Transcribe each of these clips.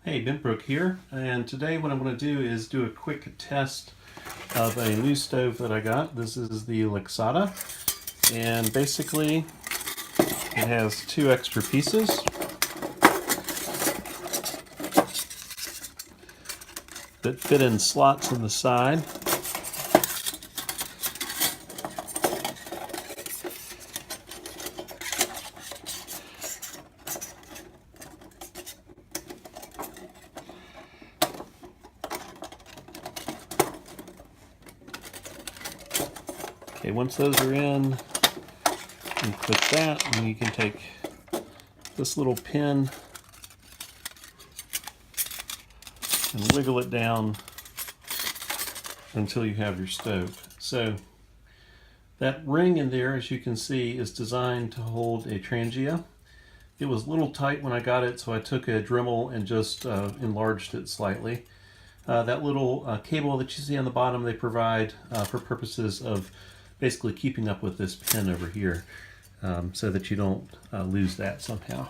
Hey, Bentbrook here, and today what I'm going to do is do a quick test of a new stove that I got. This is the Lixada, and basically it has two extra pieces that fit in slots in the side. Okay, once those are in, you click that, and you can take this little pin and wiggle it down until you have your stove. So that ring in there, as you can see, is designed to hold a Trangia. It was a little tight when I got it, so I took a Dremel and just enlarged it slightly. That little cable that you see on the bottom, they provide for purposes of basically keeping up with this pin over here, so that you don't lose that somehow.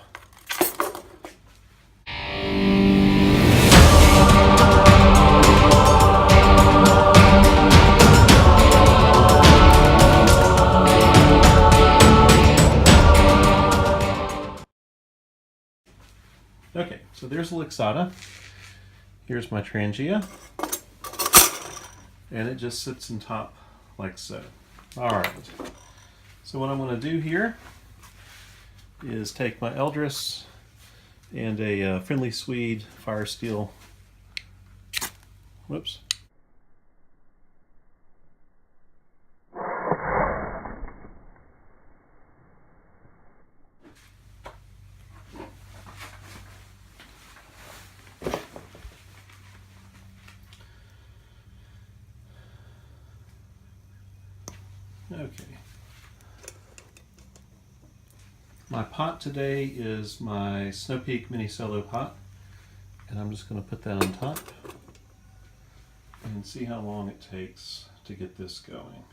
Okay, so there's the Lixada. Here's my Trangia, and it just sits on top like so. Alright, so what I'm going to do here is take my Eldris and a Friendly Swede fire steel. Whoops. Okay. My pot today is my Snow Peak Mini Solo pot, and I'm just going to put that on top and see how long it takes to get this going.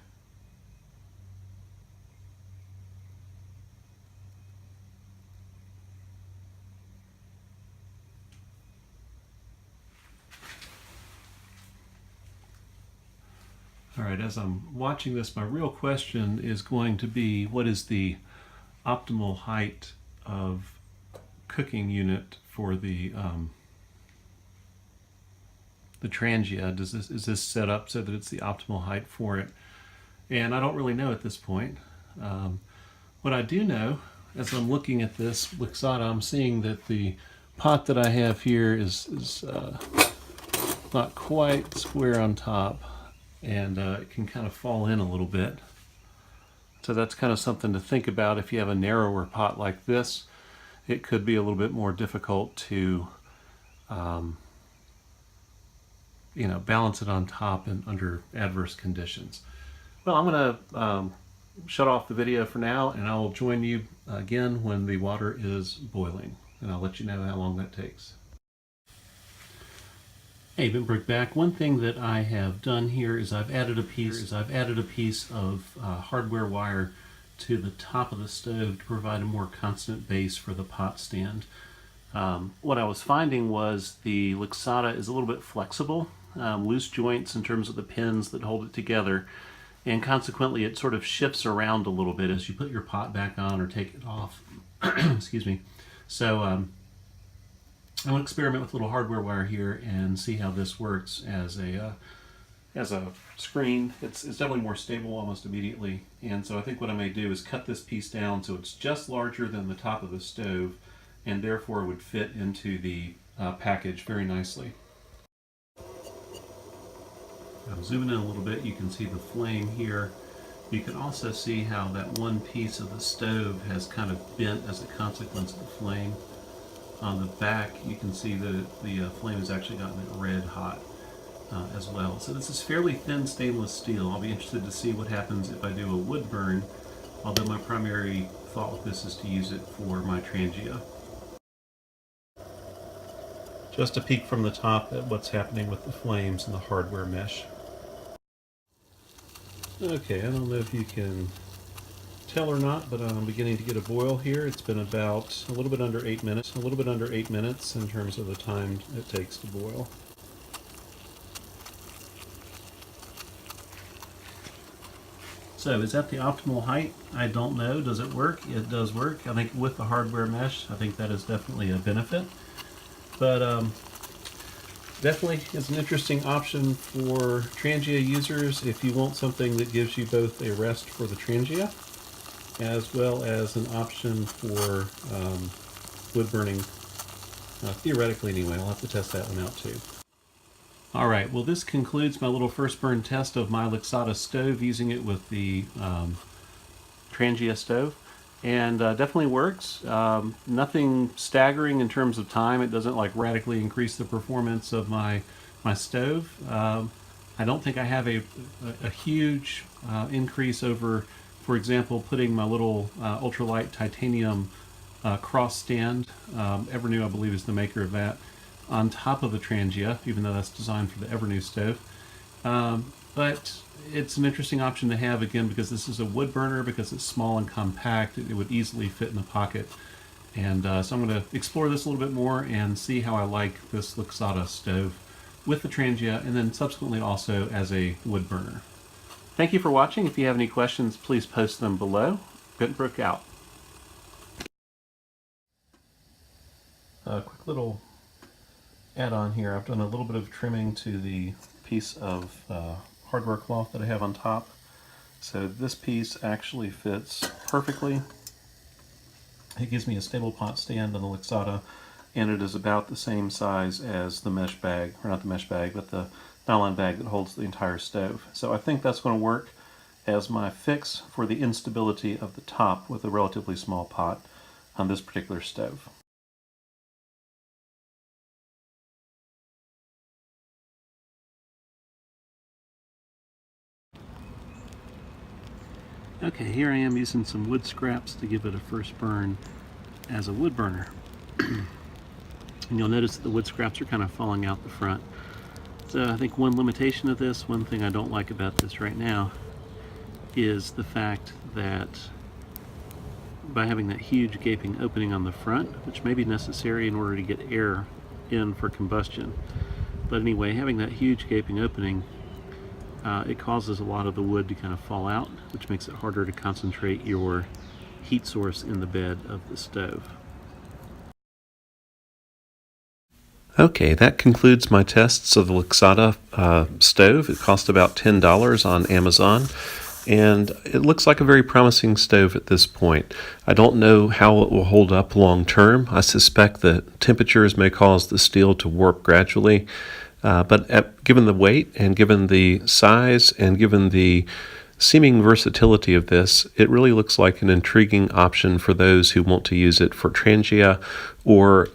Alright, as I'm watching this, my real question is going to be, what is the optimal height of cooking unit for the Trangia? Is this set up so that it's the optimal height for it? And I don't really know at this point. What I do know, as I'm looking at this Lixada, I'm seeing that the pot that I have here is not quite square on top, and it can kind of fall in a little bit. So that's kind of something to think about. If you have a narrower pot like this, it could be a little bit more difficult to balance it on top and under adverse conditions. Well, I'm going to shut off the video for now, and I'll join you again when the water is boiling, and I'll let you know how long that takes. Hey, Bentbrook back. One thing that I have done here is I've added a piece of hardware wire to the top of the stove to provide a more constant base for the pot stand. What I was finding was the Lixada is a little bit flexible, loose joints in terms of the pins that hold it together, and consequently it sort of shifts around a little bit as you put your pot back on or take it off. Excuse me. So I want to experiment with a little hardware wire here and see how this works as a screen. It's definitely more stable almost immediately, and so I think what I may do is cut this piece down so it's just larger than the top of the stove, and therefore would fit into the package very nicely. I'm zooming in a little bit. You can see the flame here. You can also see how that one piece of the stove has kind of bent as a consequence of the flame. On the back, you can see that the flame has actually gotten it red hot as well. So this is fairly thin stainless steel. I'll be interested to see what happens if I do a wood burn, although my primary thought with this is to use it for my Trangia. Just a peek from the top at what's happening with the flames and the hardware mesh. Okay, I don't know if you can tell or not, but I'm beginning to get a boil here. It's been about a little bit under 8 minutes, in terms of the time it takes to boil. So is that the optimal height? I don't know. Does it work? It does work. I think with the hardware mesh, I think that is definitely a benefit. But definitely is an interesting option for Trangia users if you want something that gives you both a rest for the Trangia as well as an option for wood burning. Theoretically anyway, I'll have to test that one out too. Alright, well this concludes my little first burn test of my Lixada stove, using it with the Trangia stove. And definitely works. Nothing staggering in terms of time. It doesn't like radically increase the performance of my stove. I don't think I have a huge increase over, for example, putting my little ultralight titanium cross stand, Evernew I believe is the maker of that, on top of the Trangia, even though that's designed for the Evernew stove. But it's an interesting option to have, again, because this is a wood burner, because it's small and compact. It would easily fit in the pocket. And so I'm going to explore this a little bit more and see how I like this Lixada stove with the Trangia, and then subsequently also as a wood burner. Thank you for watching. If you have any questions, please post them below. Bentbrook out. A quick little add-on here. I've done a little bit of trimming to the piece of hardware cloth that I have on top. So this piece actually fits perfectly. It gives me a stable pot stand on the Lixada, and it is about the same size as the mesh bag, or not the mesh bag, but the nylon bag that holds the entire stove. So I think that's going to work as my fix for the instability of the top with a relatively small pot on this particular stove. Okay, here I am using some wood scraps to give it a first burn as a wood burner. And you'll notice that the wood scraps are kind of falling out the front. So I think one limitation of this, one thing I don't like about this right now, is the fact that by having that huge gaping opening on the front, which may be necessary in order to get air in for combustion, but anyway, having that huge gaping opening, it causes a lot of the wood to kind of fall out, which makes it harder to concentrate your heat source in the bed of the stove. Okay, that concludes my tests of the Lixada stove. It cost about $10 on Amazon, and it looks like a very promising stove at this point. I don't know how it will hold up long term. I suspect that temperatures may cause the steel to warp gradually, but given the weight and given the size and given the seeming versatility of this, it really looks like an intriguing option for those who want to use it for Trangia, or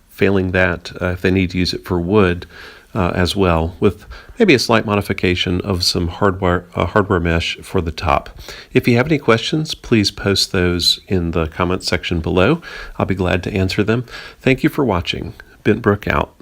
failing that, if they need to use it for wood as well, with maybe a slight modification of some hardware mesh for the top. If you have any questions, please post those in the comment section below. I'll be glad to answer them. Thank you for watching. Bentbrook out.